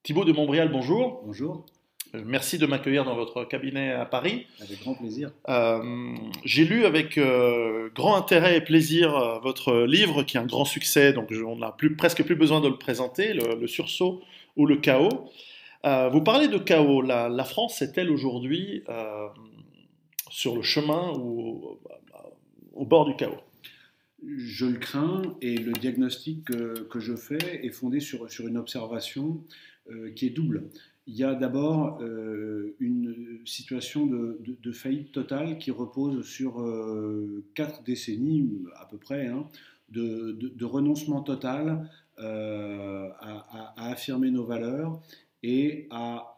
Thibaut de Montbrial, bonjour. Bonjour, Merci de m'accueillir dans votre cabinet à Paris. avec grand plaisir. J'ai lu avec grand intérêt et plaisir votre livre qui est un grand succès, donc on n'a presque plus besoin de le présenter, le sursaut ou le chaos. Vous parlez de chaos. La France est-elle aujourd'hui sur le chemin ou au bord du chaos? Je le crains et le diagnostic que je fais est fondé sur une observation qui est double. Il y a d'abord une situation de faillite totale qui repose sur 4 décennies à peu près, hein, de renoncement total à affirmer nos valeurs et à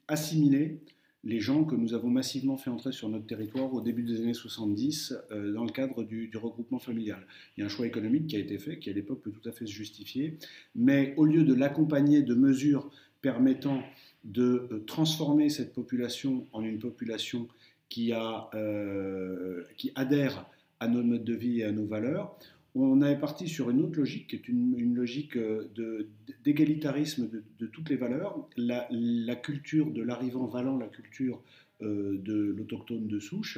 assimiler les gens que nous avons massivement fait entrer sur notre territoire au début des années 70 dans le cadre du regroupement familial. Il y a un choix économique qui a été fait, qui à l'époque peut tout à fait se justifier, mais au lieu de l'accompagner de mesures permettant de transformer cette population en une population qui adhère à nos modes de vie et à nos valeurs, on est parti sur une autre logique, qui est une logique d'égalitarisme de toutes les valeurs. La culture de l'arrivant valant la culture de l'autochtone de souche,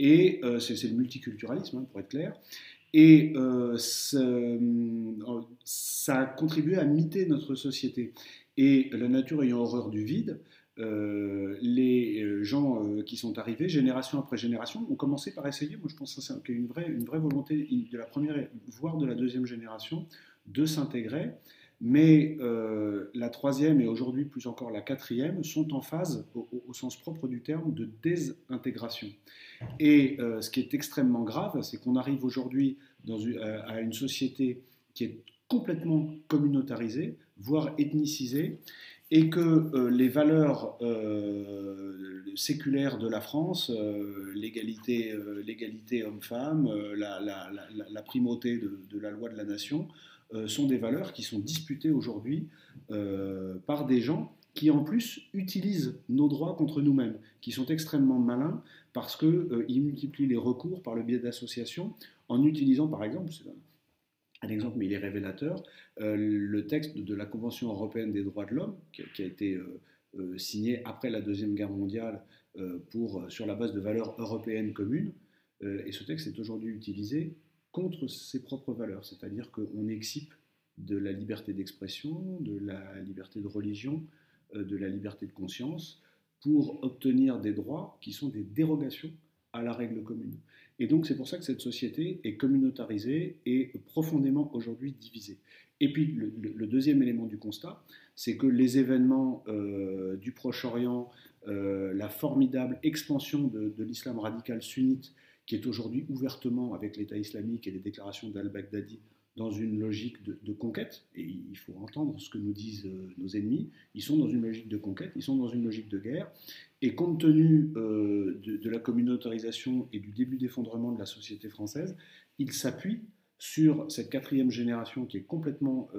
et c'est le multiculturalisme, hein, pour être clair. Et ça a contribué à miter notre société. Et la nature ayant horreur du vide, les gens qui sont arrivés, génération après génération, ont commencé par essayer, moi je pense qu'il y a une vraie volonté de la première, voire de la deuxième génération, de s'intégrer, mais la troisième et aujourd'hui plus encore la quatrième sont en phase, au sens propre du terme, de désintégration. Et ce qui est extrêmement grave, c'est qu'on arrive aujourd'hui à une société qui est complètement communautarisée, voire ethnicisée, et que les valeurs séculaires de la France, l'égalité homme-femme, la primauté de la loi de la nation, sont des valeurs qui sont disputées aujourd'hui par des gens qui en plus utilisent nos droits contre nous-mêmes, qui sont extrêmement malins parce qu'ils multiplient les recours par le biais d'associations en utilisant par exemple, c'est un exemple, mais il est révélateur, le texte de la Convention européenne des droits de l'homme, qui a été signé après la Deuxième Guerre mondiale sur la base de valeurs européennes communes. Et ce texte est aujourd'hui utilisé contre ses propres valeurs, c'est-à-dire qu'on excipe de la liberté d'expression, de la liberté de religion, de la liberté de conscience, pour obtenir des droits qui sont des dérogations à la règle commune. Et donc c'est pour ça que cette société est communautarisée et profondément aujourd'hui divisée. Et puis le deuxième élément du constat, c'est que les événements du Proche-Orient, la formidable expansion de l'islam radical sunnite, qui est aujourd'hui ouvertement, avec l'État islamique et les déclarations d'al-Baghdadi, dans une logique de conquête, et il faut entendre ce que nous disent nos ennemis, ils sont dans une logique de conquête, ils sont dans une logique de guerre, et compte tenu de la communautarisation et du début d'effondrement de la société française, ils s'appuient sur cette quatrième génération qui est complètement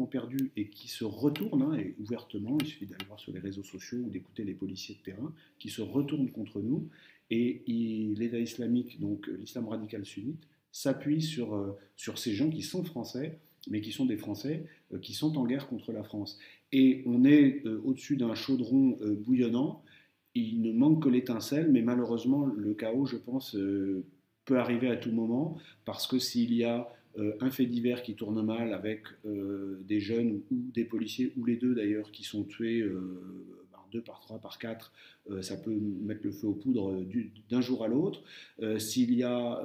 perdue et qui se retourne, hein, et ouvertement, il suffit d'aller voir sur les réseaux sociaux ou d'écouter les policiers de terrain, qui se retournent contre nous, et l'État islamique, donc l'islam radical sunnite, s'appuie sur ces gens qui sont français, mais qui sont des Français qui sont en guerre contre la France. Et on est au-dessus d'un chaudron bouillonnant, il ne manque que l'étincelle, mais malheureusement, le chaos, je pense, peut arriver à tout moment, parce que s'il y a un fait divers qui tourne mal avec des jeunes ou des policiers, ou les deux d'ailleurs, qui sont tués par deux, par trois, par quatre, ça peut mettre le feu aux poudres d'un jour à l'autre. S'il y a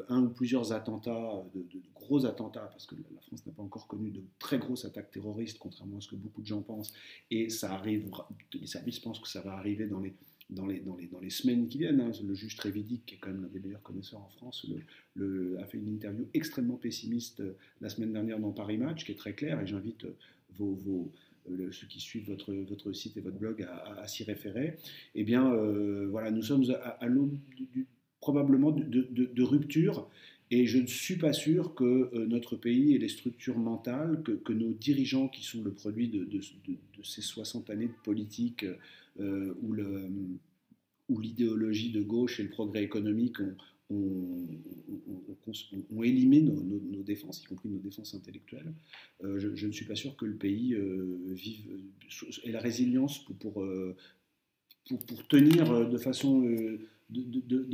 un ou plusieurs attentats, de gros attentats, parce que la France n'a pas encore connu de très grosses attaques terroristes, contrairement à ce que beaucoup de gens pensent, et ça arrive, les services pensent que ça va arriver dans les semaines qui viennent, hein. Le juge Trévidic, qui est quand même l'un des meilleurs connaisseurs en France, a fait une interview extrêmement pessimiste la semaine dernière dans Paris Match, qui est très claire, et j'invite ceux qui suivent votre site et votre blog à s'y référer. Eh bien, voilà, nous sommes à l'aube probablement de rupture, et je ne suis pas sûr que notre pays ait les structures mentales, que nos dirigeants, qui sont le produit de ces 60 années de politique où l'idéologie de gauche et le progrès économique ont élimé nos défenses, y compris nos défenses intellectuelles. Je ne suis pas sûr que le pays ait la résilience pour tenir de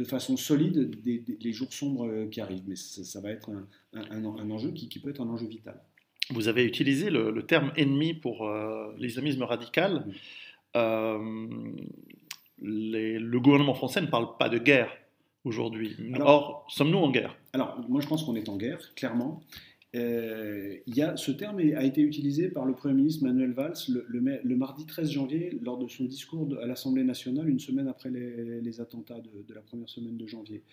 façon solide les jours sombres qui arrivent. Mais ça va être un enjeu qui peut être un enjeu vital. Vous avez utilisé le terme ennemi pour l'islamisme radical. Oui. Le gouvernement français ne parle pas de guerre aujourd'hui. Or, sommes-nous en guerre? Alors, moi je pense qu'on est en guerre, clairement. Ce terme a été utilisé par le Premier ministre Manuel Valls le mardi 13 janvier lors de son discours à l'Assemblée nationale, une semaine après les attentats de la première semaine de janvier.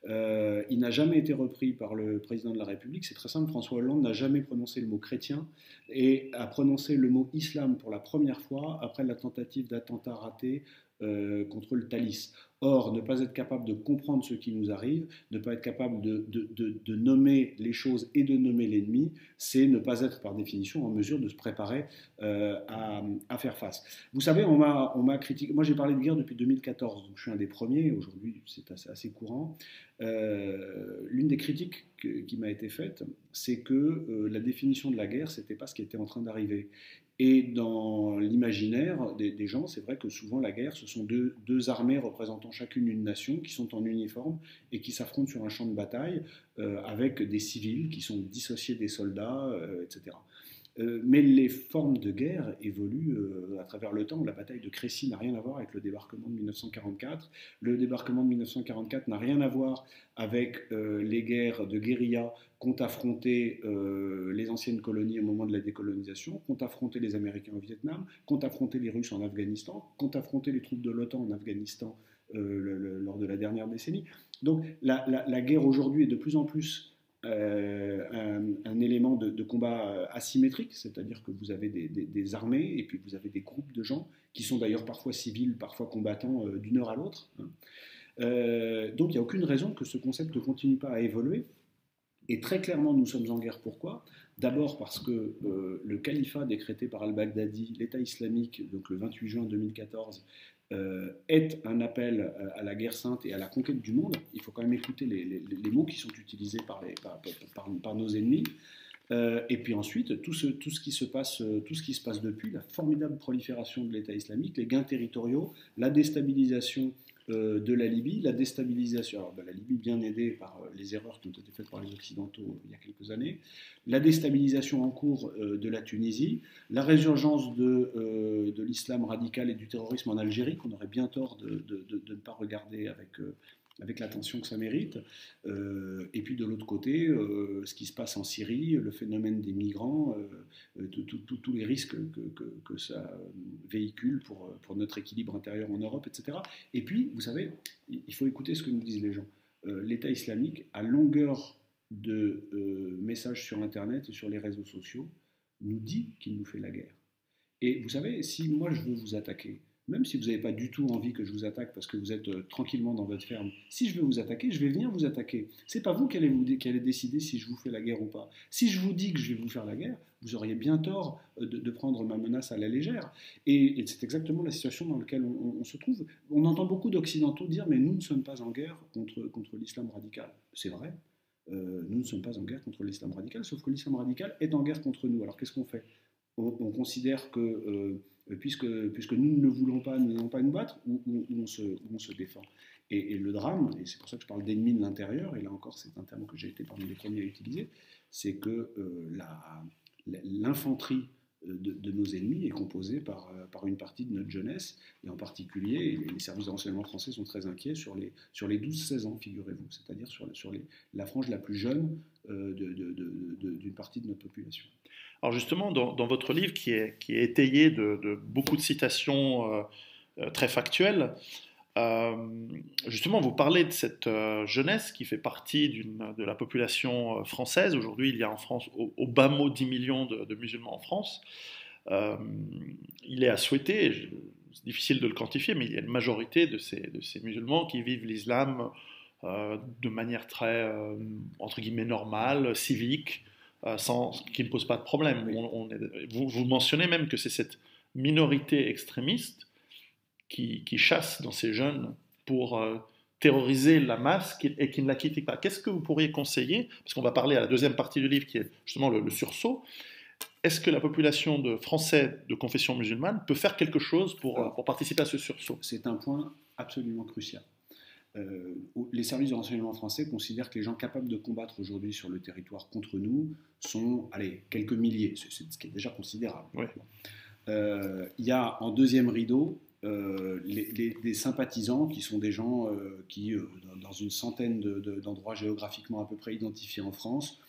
Il n'a jamais été repris par le président de la République. C'est très simple, François Hollande n'a jamais prononcé le mot chrétien et a prononcé le mot islam pour la première fois après la tentative d'attentat raté contre le Thalys. Or, ne pas être capable de comprendre ce qui nous arrive, ne pas être capable de nommer les choses et de nommer l'ennemi, c'est ne pas être par définition en mesure de se préparer à faire face. Vous savez, on m'a critiqué, moi j'ai parlé de guerre depuis 2014, donc je suis un des premiers, aujourd'hui c'est assez courant. L'une des critiques qui m'a été faite, c'est que la définition de la guerre, c'était pas ce qui était en train d'arriver. Et dans l'imaginaire des gens, c'est vrai que souvent la guerre, ce sont deux armées représentant chacune une nation qui sont en uniforme et qui s'affrontent sur un champ de bataille avec des civils qui sont dissociés des soldats, etc. Mais les formes de guerre évoluent à travers le temps. La bataille de Crécy n'a rien à voir avec le débarquement de 1944. Le débarquement de 1944 n'a rien à voir avec les guerres de guérilla qu'ont affronté les anciennes colonies au moment de la décolonisation, qu'ont affronté les Américains au Vietnam, qu'ont affronté les Russes en Afghanistan, qu'ont affronté les troupes de l'OTAN en Afghanistan lors de la dernière décennie. Donc la guerre aujourd'hui est de plus en plus un élément de combat asymétrique, c'est-à-dire que vous avez des armées et puis vous avez des groupes de gens qui sont d'ailleurs parfois civils, parfois combattants d'une heure à l'autre. Donc il n'y a aucune raison que ce concept ne continue pas à évoluer. Et très clairement, nous sommes en guerre. Pourquoi ? D'abord parce que le califat décrété par al-Baghdadi, l'État islamique, donc le 28 juin 2014, est un appel à la guerre sainte et à la conquête du monde. Il faut quand même écouter les mots qui sont utilisés par nos ennemis. Et puis ensuite, tout ce qui se passe depuis, la formidable prolifération de l'État islamique, les gains territoriaux, la déstabilisation de la Libye, la déstabilisation, la Libye bien aidée par les erreurs qui ont été faites par les Occidentaux il y a quelques années, la déstabilisation en cours de la Tunisie, la résurgence de l'islam radical et du terrorisme en Algérie, qu'on aurait bien tort de ne pas regarder avec l'attention que ça mérite, et puis de l'autre côté, ce qui se passe en Syrie, le phénomène des migrants, tous les risques que ça véhicule pour notre équilibre intérieur en Europe, etc. Et puis, vous savez, il faut écouter ce que nous disent les gens. L'État islamique, à longueur de messages sur Internet et sur les réseaux sociaux, nous dit qu'il nous fait la guerre. Et vous savez, si moi je veux vous attaquer, même si vous n'avez pas du tout envie que je vous attaque parce que vous êtes tranquillement dans votre ferme, si je veux vous attaquer, je vais venir vous attaquer. C'est pas vous qui allez décider si je vous fais la guerre ou pas. Si je vous dis que je vais vous faire la guerre, vous auriez bien tort de prendre ma menace à la légère. Et c'est exactement la situation dans laquelle on se trouve. On entend beaucoup d'Occidentaux dire « mais nous ne sommes pas en guerre contre l'islam radical ». C'est vrai, nous ne sommes pas en guerre contre l'islam radical, sauf que l'islam radical est en guerre contre nous. Alors qu'est-ce qu'on fait ? On considère que puisque nous ne le voulons pas, nous n'allons pas nous battre, ou on se défend. Et le drame, et c'est pour ça que je parle d'ennemis de l'intérieur, et là encore c'est un terme que j'ai été parmi les premiers à utiliser, c'est que l'infanterie de nos ennemis est composée par une partie de notre jeunesse, et en particulier, les services de renseignement français sont très inquiets sur les 12-16 ans, figurez-vous, c'est-à-dire sur la frange la plus jeune d'une partie de notre population. Alors justement, dans votre livre, qui est étayé de beaucoup de citations très factuelles, justement, vous parlez de cette jeunesse qui fait partie de la population française. Aujourd'hui, il y a en France au bas mot 10 millions de musulmans en France. Il est à souhaiter, c'est difficile de le quantifier, mais il y a une majorité de ces musulmans qui vivent l'islam de manière très, entre guillemets, normale, civique, qui ne pose pas de problème. Vous mentionnez même que c'est cette minorité extrémiste qui chasse dans ces jeunes pour terroriser la masse et qui ne la critique pas. Qu'est-ce que vous pourriez conseiller? Parce qu'on va parler à la deuxième partie du livre qui est justement le sursaut. Est-ce que la population de Français de confession musulmane peut faire quelque chose pour participer à ce sursaut? C'est un point absolument crucial. Les services de renseignement français considèrent que les gens capables de combattre aujourd'hui sur le territoire contre nous sont, allez, quelques milliers, c'est ce qui est déjà considérable. Oui. Il y a en deuxième rideau des sympathisants qui sont des gens qui, dans une centaine d'endroits géographiquement à peu près identifiés en France,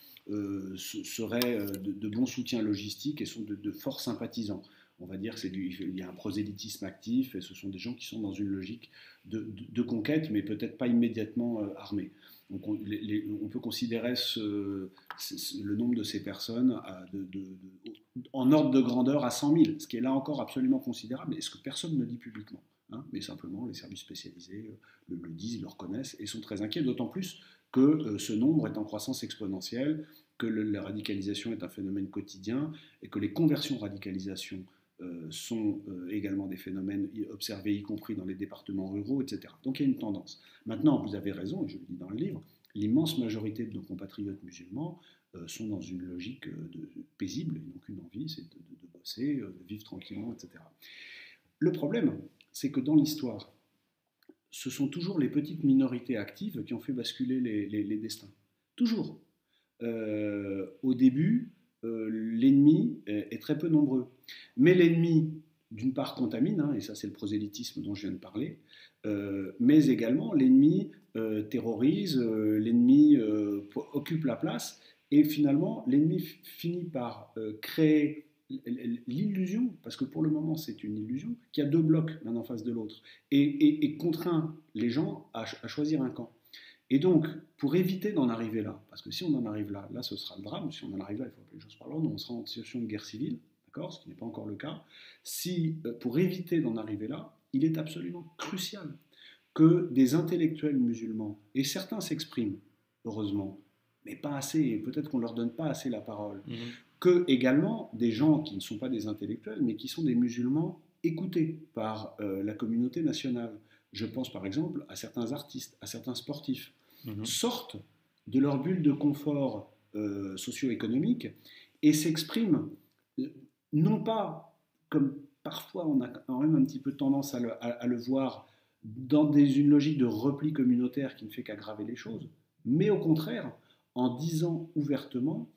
seraient de bons soutiens logistiques et sont de forts sympathisants. On va dire qu'il y a un prosélytisme actif et ce sont des gens qui sont dans une logique de conquête, mais peut-être pas immédiatement armés. Donc on peut considérer le nombre de ces personnes en ordre de grandeur à 100 000, ce qui est là encore absolument considérable et ce que personne ne dit publiquement. Mais simplement, les services spécialisés le disent, le reconnaissent et sont très inquiets, d'autant plus que ce nombre est en croissance exponentielle, que la radicalisation est un phénomène quotidien et que les conversions radicalisation sont également des phénomènes observés, y compris dans les départements ruraux, etc. Donc il y a une tendance. Maintenant, vous avez raison, et je le dis dans le livre, l'immense majorité de nos compatriotes musulmans sont dans une logique paisible, ils n'ont qu'une envie, c'est de bosser, de vivre tranquillement, etc. Le problème, c'est que dans l'histoire, ce sont toujours les petites minorités actives qui ont fait basculer les destins. Toujours. Au début, l'ennemi est très peu nombreux. Mais l'ennemi, d'une part, contamine, et ça c'est le prosélytisme dont je viens de parler, mais également l'ennemi terrorise, l'ennemi occupe la place, et finalement l'ennemi finit par créer l'illusion, parce que pour le moment c'est une illusion, qu'il y a deux blocs l'un en face de l'autre, et contraint les gens à choisir un camp. Et donc, pour éviter d'en arriver là, parce que si on en arrive là, ce sera le drame, si on en arrive là, il faut appeler les choses par l'ordre, on sera en situation de guerre civile, d'accord, ce qui n'est pas encore le cas. Pour éviter d'en arriver là, il est absolument crucial que des intellectuels musulmans, et certains s'expriment, heureusement, mais pas assez, et peut-être qu'on ne leur donne pas assez la parole, que également des gens qui ne sont pas des intellectuels, mais qui sont des musulmans écoutés par la communauté nationale. Je pense par exemple à certains artistes, à certains sportifs, sortent de leur bulle de confort socio-économique et s'expriment, non pas comme parfois on a quand même un petit peu tendance à le voir, dans une logique de repli communautaire qui ne fait qu'aggraver les choses, mais au contraire en disant ouvertement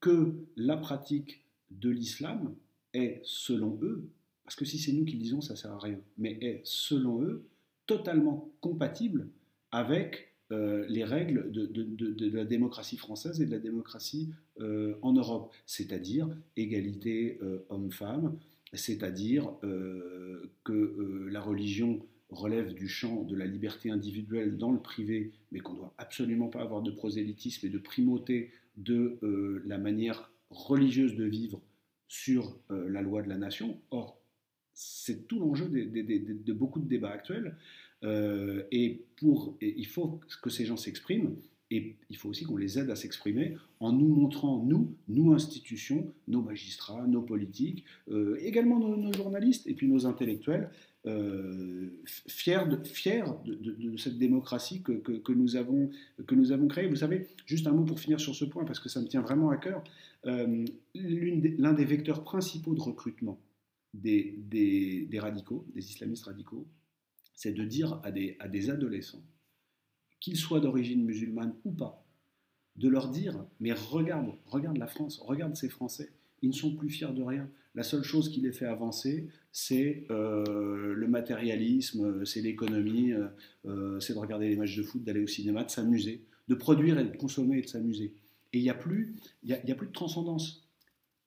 que la pratique de l'islam est, selon eux, parce que si c'est nous qui le disons, ça ne sert à rien, mais est, selon eux, totalement compatible avec les règles de la démocratie française et de la démocratie en Europe, c'est-à-dire égalité homme-femme, c'est-à-dire que la religion relève du champ de la liberté individuelle dans le privé, mais qu'on ne doit absolument pas avoir de prosélytisme et de primauté de la manière religieuse de vivre sur la loi de la nation. Or, c'est tout l'enjeu de beaucoup de débats actuels. Et il faut que ces gens s'expriment, et il faut aussi qu'on les aide à s'exprimer en nous montrant, nous institutions, nos magistrats, nos politiques, également nos journalistes et puis nos intellectuels, fiers de cette démocratie que nous avons créée. Vous savez, juste un mot pour finir sur ce point, parce que ça me tient vraiment à cœur, l'un des vecteurs principaux de recrutement des radicaux, des islamistes radicaux, c'est de dire à des adolescents, qu'ils soient d'origine musulmane ou pas, de leur dire, mais regarde la France, regarde ces Français, ils ne sont plus fiers de rien. La seule chose qui les fait avancer, c'est le matérialisme, c'est l'économie, c'est de regarder les matchs de foot, d'aller au cinéma, de s'amuser, de produire et de consommer et de s'amuser. Et il n'y a plus de transcendance,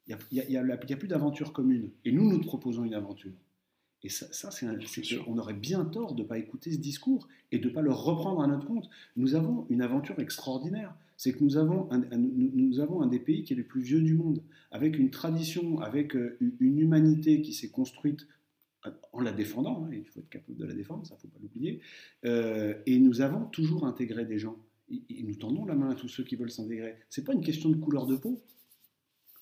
il n'y a plus d'aventure commune. Et nous te proposons une aventure. Et on aurait bien tort de ne pas écouter ce discours et de ne pas le reprendre à notre compte. Nous avons une aventure extraordinaire. C'est que nous avons un des pays qui est le plus vieux du monde, avec une tradition, avec une humanité qui s'est construite en la défendant, il faut être capable de la défendre, ça il ne faut pas l'oublier, et nous avons toujours intégré des gens. Et nous tendons la main à tous ceux qui veulent s'intégrer. Ce n'est pas une question de couleur de peau,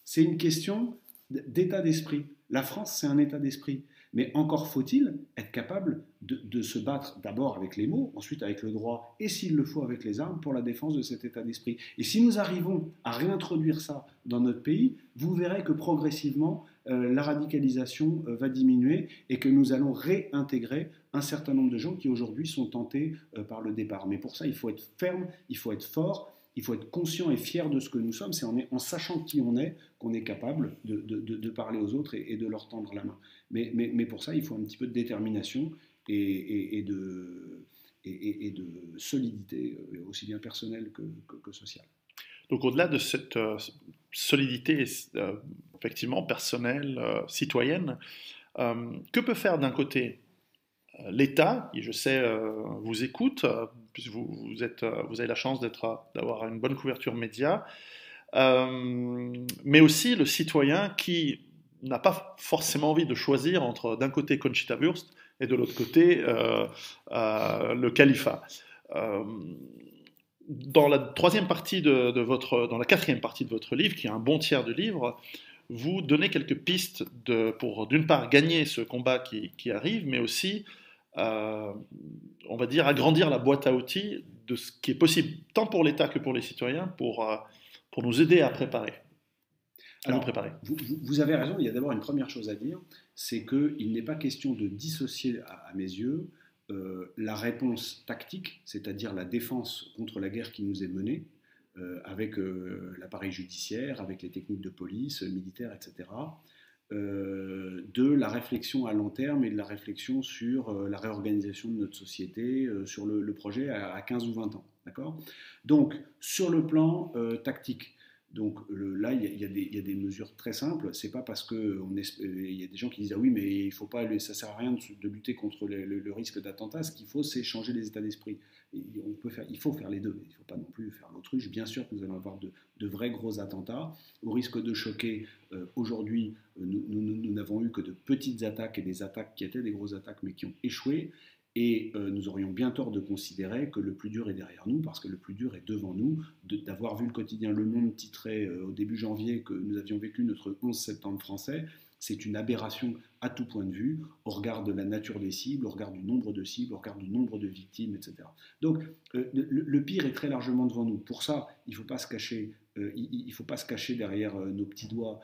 c'est une question d'état d'esprit. La France, c'est un état d'esprit. Mais encore faut-il être capable de se battre d'abord avec les mots, ensuite avec le droit, et s'il le faut avec les armes, pour la défense de cet état d'esprit. Et si nous arrivons à réintroduire ça dans notre pays, vous verrez que progressivement, la radicalisation va diminuer et que nous allons réintégrer un certain nombre de gens qui aujourd'hui sont tentés par le départ. Mais pour ça, il faut être ferme, il faut être fort, il faut être conscient et fier de ce que nous sommes. C'est en sachant qui on est qu'on est capable de parler aux autres et de leur tendre la main. Mais pour ça, il faut un petit peu de détermination et de solidité, aussi bien personnelle que sociale. Donc au-delà de cette solidité effectivement personnelle, citoyenne, que peut faire d'un côté l'État, qui je sais vous écoute, puisque vous avez la chance d'avoir une bonne couverture média, mais aussi le citoyen qui n'a pas forcément envie de choisir entre d'un côté Conchita Wurst et de l'autre côté le califat. Dans la troisième partie dans la quatrième partie de votre livre, qui est un bon tiers du livre, vous donnez quelques pistes pour d'une part gagner ce combat qui arrive, mais aussi on va dire agrandir la boîte à outils de ce qui est possible tant pour l'État que pour les citoyens pour nous aider à nous préparer. Vous avez raison, il y a d'abord une première chose à dire, c'est qu'il n'est pas question de dissocier, à mes yeux, la réponse tactique, c'est-à-dire la défense contre la guerre qui nous est menée, avec l'appareil judiciaire, avec les techniques de police, militaires, etc., de la réflexion à long terme et de la réflexion sur la réorganisation de notre société, sur le projet à 15 ou 20 ans. D'accord ? Donc, sur le plan tactique, donc là, il y a des mesures très simples. C'est pas parce que il y a des gens qui disent ah oui, mais il faut pas, ça sert à rien de lutter contre le risque d'attentat. Ce qu'il faut, c'est changer les états d'esprit. Il faut faire les deux. Il ne faut pas non plus faire l'autruche. Bien sûr que nous allons avoir de vrais gros attentats. Au risque de choquer, aujourd'hui, nous n'avons eu que de petites attaques et des attaques qui étaient des grosses attaques, mais qui ont échoué. Et nous aurions bien tort de considérer que le plus dur est derrière nous, parce que le plus dur est devant nous. D'avoir vu le quotidien Le Monde titrer au début janvier que nous avions vécu notre 11 septembre français, c'est une aberration à tout point de vue, au regard de la nature des cibles, au regard du nombre de cibles, au regard du nombre de victimes, etc. Donc le pire est très largement devant nous. Pour ça, il ne faut pas se cacher. Il faut pas se cacher derrière nos petits doigts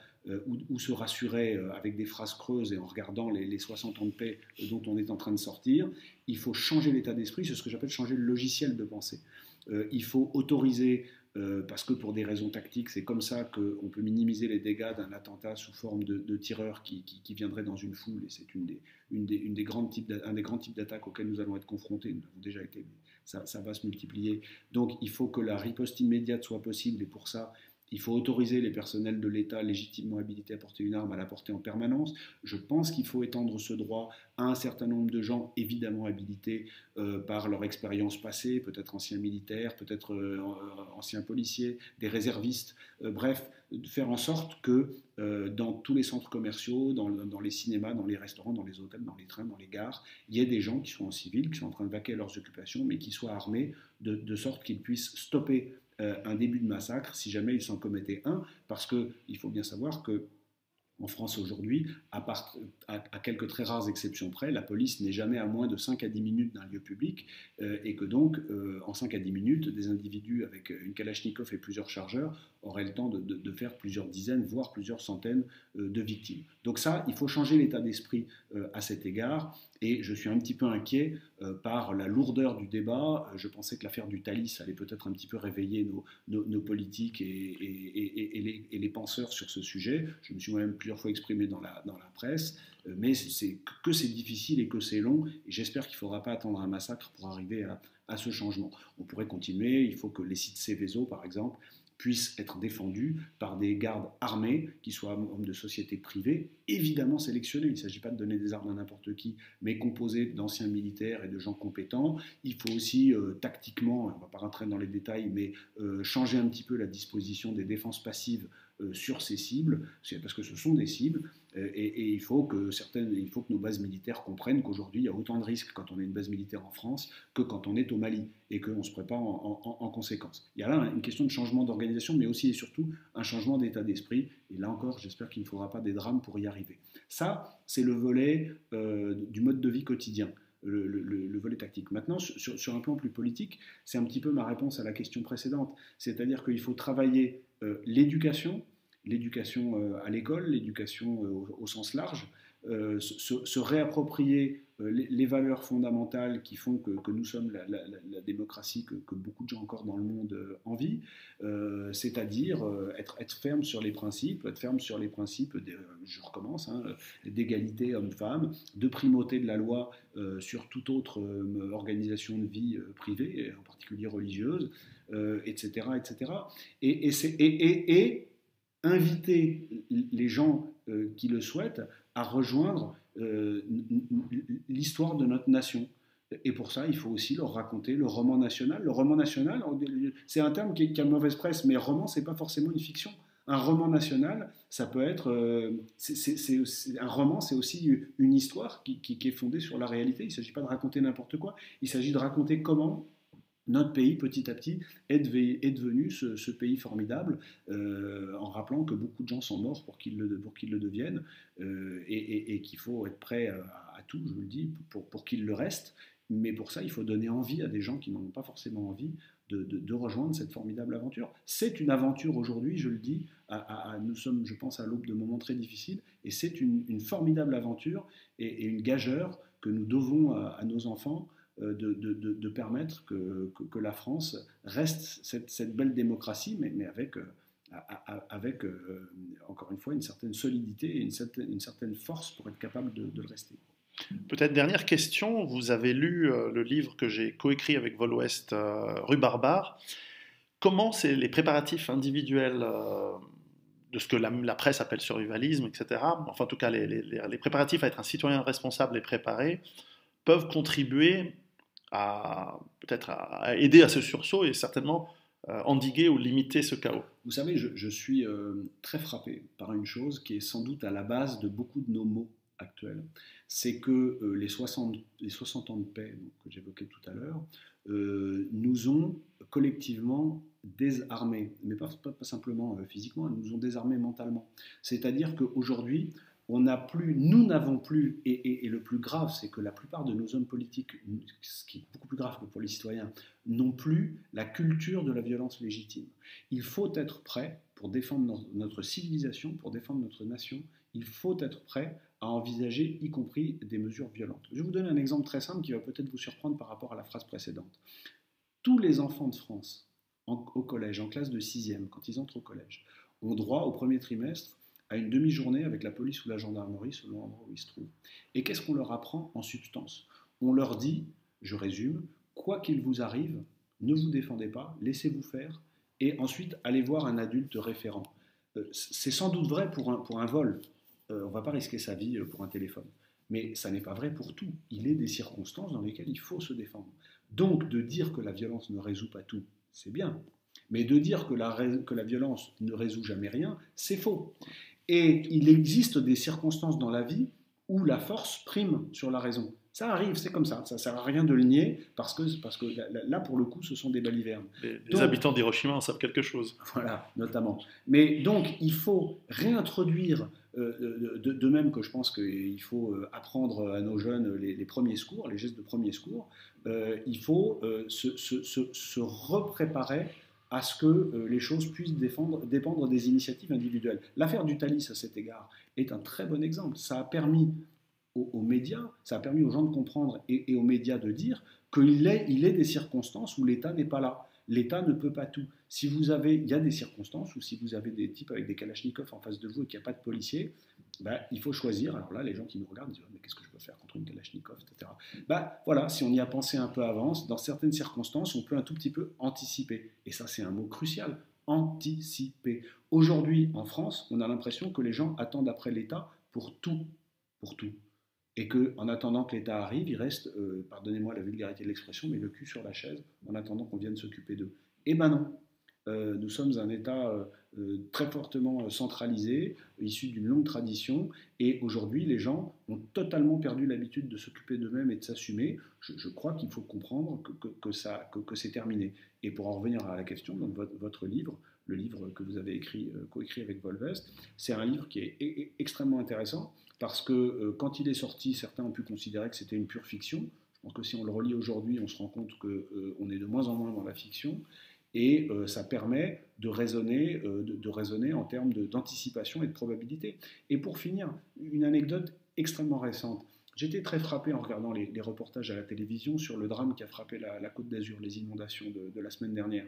ou se rassurer avec des phrases creuses et en regardant les 60 ans de paix dont on est en train de sortir. Il faut changer l'état d'esprit, c'est ce que j'appelle changer le logiciel de pensée. Il faut autoriser, parce que pour des raisons tactiques, c'est comme ça qu'on peut minimiser les dégâts d'un attentat sous forme de tireur qui viendrait dans une foule, et c'est un des grands types d'attaques auxquels nous allons être confrontés. Nous avons déjà été, ça va se multiplier. Donc il faut que la riposte immédiate soit possible, et pour ça, il faut autoriser les personnels de l'État légitimement habilités à porter une arme à la porter en permanence. Je pense qu'il faut étendre ce droit à un certain nombre de gens évidemment habilités par leur expérience passée, peut-être anciens militaires, peut-être anciens policiers, des réservistes, bref, de faire en sorte que dans tous les centres commerciaux, dans les cinémas, dans les restaurants, dans les hôtels, dans les trains, dans les gares, il y ait des gens qui sont en civil, qui sont en train de vaquer à leurs occupations, mais qui soient armés de sorte qu'ils puissent stopper un début de massacre si jamais il s'en commettait un, parce qu'il faut bien savoir que en France aujourd'hui, à quelques très rares exceptions près, la police n'est jamais à moins de 5 à 10 minutes d'un lieu public et que donc, en 5 à 10 minutes, des individus avec une Kalachnikov et plusieurs chargeurs auraient le temps de faire plusieurs dizaines, voire plusieurs centaines de victimes. Donc ça, il faut changer l'état d'esprit à cet égard, et je suis un petit peu inquiet par la lourdeur du débat. Je pensais que l'affaire du Thalys allait peut-être un petit peu réveiller nos politiques et les penseurs sur ce sujet. Je me suis moi-même plusieurs fois exprimé dans la presse, mais c'est difficile et que c'est long, et j'espère qu'il ne faudra pas attendre un massacre pour arriver à ce changement. On pourrait continuer, il faut que les sites Céveso, par exemple, puissent être défendus par des gardes armés qui soient hommes de sociétés privées, évidemment sélectionnés. Il ne s'agit pas de donner des armes à n'importe qui, mais composés d'anciens militaires et de gens compétents. Il faut aussi, tactiquement, on ne va pas rentrer dans les détails, mais changer un petit peu la disposition des défenses passives sur ces cibles, parce que ce sont des cibles, et il faut que nos bases militaires comprennent qu'aujourd'hui il y a autant de risques quand on est une base militaire en France que quand on est au Mali, et qu'on se prépare en conséquence. Il y a là une question de changement d'organisation, mais aussi et surtout un changement d'état d'esprit, et là encore j'espère qu'il ne faudra pas des drames pour y arriver. Ça, c'est le volet du mode de vie quotidien. Le volet tactique. Maintenant, sur un plan plus politique, c'est un petit peu ma réponse à la question précédente. C'est-à-dire qu'il faut travailler l'éducation à l'école, l'éducation au sens large, se réapproprier les valeurs fondamentales qui font que nous sommes la démocratie que beaucoup de gens encore dans le monde envient, c'est-à-dire être ferme sur les principes, je recommence, d'égalité homme-femme, de primauté de la loi sur toute autre organisation de vie privée, en particulier religieuse, etc., etc. Et inviter les gens qui le souhaitent à rejoindre l'histoire de notre nation. Et pour ça, il faut aussi leur raconter le roman national. Le roman national, c'est un terme qui a mauvaise presse, mais roman, c'est pas forcément une fiction. Un roman national, ça peut être... un roman, c'est aussi une histoire qui est fondée sur la réalité. Il ne s'agit pas de raconter n'importe quoi. Il s'agit de raconter comment notre pays, petit à petit, est devenu ce pays formidable, en rappelant que beaucoup de gens sont morts pour qu'il le devienne, et qu'il faut être prêt à tout, je vous le dis, pour qu'il le reste. Mais pour ça, il faut donner envie à des gens qui n'en ont pas forcément envie de rejoindre cette formidable aventure. C'est une aventure aujourd'hui, je le dis, nous sommes, je pense, à l'aube de moments très difficiles, et c'est une formidable aventure et une gageure que nous devons à nos enfants, de permettre que la France reste cette belle démocratie, mais avec, encore une fois, une certaine solidité et une certaine force pour être capable de le rester. Peut-être dernière question, vous avez lu le livre que j'ai coécrit avec Vol Ouest, Rue Barbare. Comment c'est les préparatifs individuels de ce que la presse appelle survivalisme, etc., enfin en tout cas les préparatifs à être un citoyen responsable et préparé, peuvent contribuer peut-être à aider à ce sursaut et certainement endiguer ou limiter ce chaos. Vous savez, je suis très frappé par une chose qui est sans doute à la base de beaucoup de nos maux actuels. C'est que les 60 ans de paix que j'évoquais tout à l'heure nous ont collectivement désarmés, mais pas simplement physiquement, nous ont désarmés mentalement. C'est-à-dire qu'aujourd'hui, nous n'avons plus, et le plus grave, c'est que la plupart de nos hommes politiques, ce qui est beaucoup plus grave que pour les citoyens, n'ont plus la culture de la violence légitime. Il faut être prêt pour défendre notre civilisation, pour défendre notre nation. Il faut être prêt à envisager, y compris, des mesures violentes. Je vais vous donner un exemple très simple qui va peut-être vous surprendre par rapport à la phrase précédente. Tous les enfants de France, au collège, en classe de 6e, quand ils entrent au collège, ont droit au premier trimestre à une demi-journée avec la police ou la gendarmerie selon l'endroit où ils se trouvent. Et qu'est-ce qu'on leur apprend en substance? On leur dit, je résume, quoi qu'il vous arrive, ne vous défendez pas, laissez-vous faire, et ensuite allez voir un adulte référent. C'est sans doute vrai pour un vol. On ne va pas risquer sa vie pour un téléphone. Mais ça n'est pas vrai pour tout. Il est des circonstances dans lesquelles il faut se défendre. Donc de dire que la violence ne résout pas tout, c'est bien. Mais de dire que la violence ne résout jamais rien, c'est faux. Et il existe des circonstances dans la vie où la force prime sur la raison. Ça arrive, c'est comme ça ne sert à rien de le nier, parce que là, pour le coup, ce sont des balivernes. Les habitants d'Hiroshima en savent quelque chose. Voilà, notamment. Mais donc, il faut réintroduire, de même que je pense qu'il faut apprendre à nos jeunes les premiers secours, les gestes de premiers secours, il faut se repréparer à ce que les choses puissent dépendre des initiatives individuelles. L'affaire du Thalys, à cet égard, est un très bon exemple. Ça a permis aux médias, ça a permis aux gens de comprendre et aux médias de dire qu'il est des circonstances où l'État n'est pas là. L'État ne peut pas tout. Il y a des circonstances où si vous avez des types avec des kalachnikovs en face de vous et qu'il n'y a pas de policiers, il faut choisir. Alors là, les gens qui nous regardent disent mais qu'est-ce que je peux faire contre une kalachnikov, etc. Voilà, si on y a pensé un peu avant, dans certaines circonstances, on peut un tout petit peu anticiper. Et ça, c'est un mot crucial. Anticiper. Aujourd'hui, en France, on a l'impression que les gens attendent après l'État pour tout. Pour tout. Et qu'en attendant que l'État arrive, il reste, pardonnez-moi la vulgarité de l'expression, mais le cul sur la chaise, en attendant qu'on vienne s'occuper d'eux. Eh ben non. Nous sommes un État très fortement centralisé, issu d'une longue tradition, et aujourd'hui, les gens ont totalement perdu l'habitude de s'occuper d'eux-mêmes et de s'assumer. Je crois qu'il faut comprendre que c'est terminé. Et pour en revenir à la question, donc votre livre, le livre que vous avez coécrit avec Volvest, c'est un livre qui est extrêmement intéressant parce que quand il est sorti, certains ont pu considérer que c'était une pure fiction. Je pense que si on le relit aujourd'hui, on se rend compte qu'on est de moins en moins dans la fiction. Et ça permet de raisonner en termes d'anticipation et de probabilité. Et pour finir, une anecdote extrêmement récente. J'étais très frappé en regardant les reportages à la télévision sur le drame qui a frappé la Côte d'Azur, les inondations de la semaine dernière.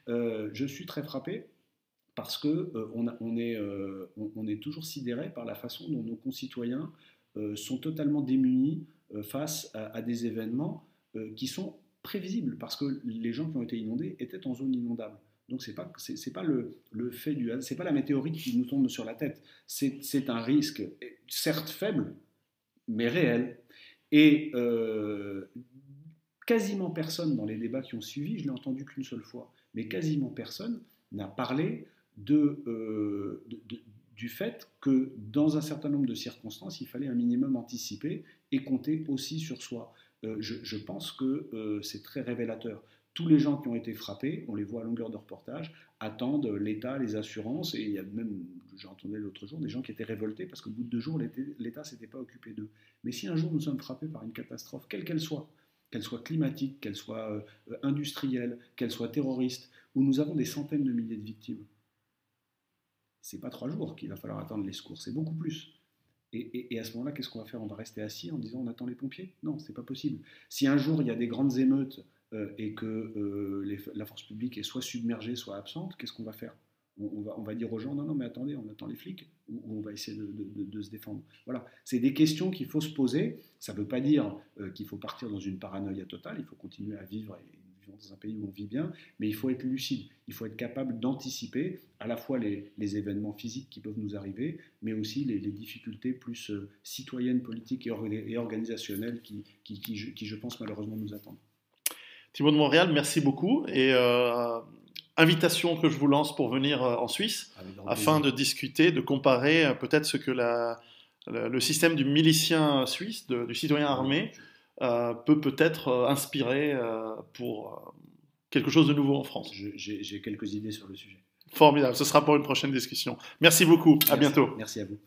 Je suis très frappé parce qu'on est toujours sidéré par la façon dont nos concitoyens sont totalement démunis face à des événements qui sont prévisibles, parce que les gens qui ont été inondés étaient en zone inondable. Donc c'est pas le fait du hasard, c'est pas la météorite qui nous tombe sur la tête. C'est un risque, certes faible, mais réel. Et quasiment personne dans les débats qui ont suivi, je l'ai entendu qu'une seule fois, mais quasiment personne n'a parlé du fait que dans un certain nombre de circonstances, il fallait un minimum anticiper et compter aussi sur soi. Je pense que c'est très révélateur. Tous les gens qui ont été frappés, on les voit à longueur de reportage, attendent l'État, les assurances, et il y a même, j'entendais l'autre jour, des gens qui étaient révoltés parce qu'au bout de 2 jours, l'État ne s'était pas occupé d'eux. Mais si un jour nous sommes frappés par une catastrophe, quelle qu'elle soit climatique, qu'elle soit industrielle, qu'elle soit terroriste, où nous avons des centaines de milliers de victimes, c'est pas 3 jours qu'il va falloir attendre les secours, c'est beaucoup plus. Et à ce moment-là, qu'est-ce qu'on va faire? On va rester assis en disant on attend les pompiers? Non, c'est pas possible. Si un jour il y a des grandes émeutes et que la force publique est soit submergée, soit absente, qu'est-ce qu'on va faire? On va dire aux gens non, non, mais attendez, on attend les flics, ou on va essayer de se défendre. Voilà, c'est des questions qu'il faut se poser. Ça ne veut pas dire qu'il faut partir dans une paranoïa totale, il faut continuer à vivre et vivre dans un pays où on vit bien, mais il faut être lucide, il faut être capable d'anticiper à la fois les événements physiques qui peuvent nous arriver, mais aussi les difficultés plus citoyennes, politiques et organisationnelles qui, je pense, malheureusement nous attendent. Thibaut de Montréal, merci beaucoup. Et invitation que je vous lance pour venir en Suisse afin de discuter, de comparer peut-être ce que le système du milicien suisse, du citoyen armé, peut peut-être inspirer pour quelque chose de nouveau en France. J'ai quelques idées sur le sujet. Formidable, ce sera pour une prochaine discussion. Merci beaucoup, à bientôt. Merci à vous.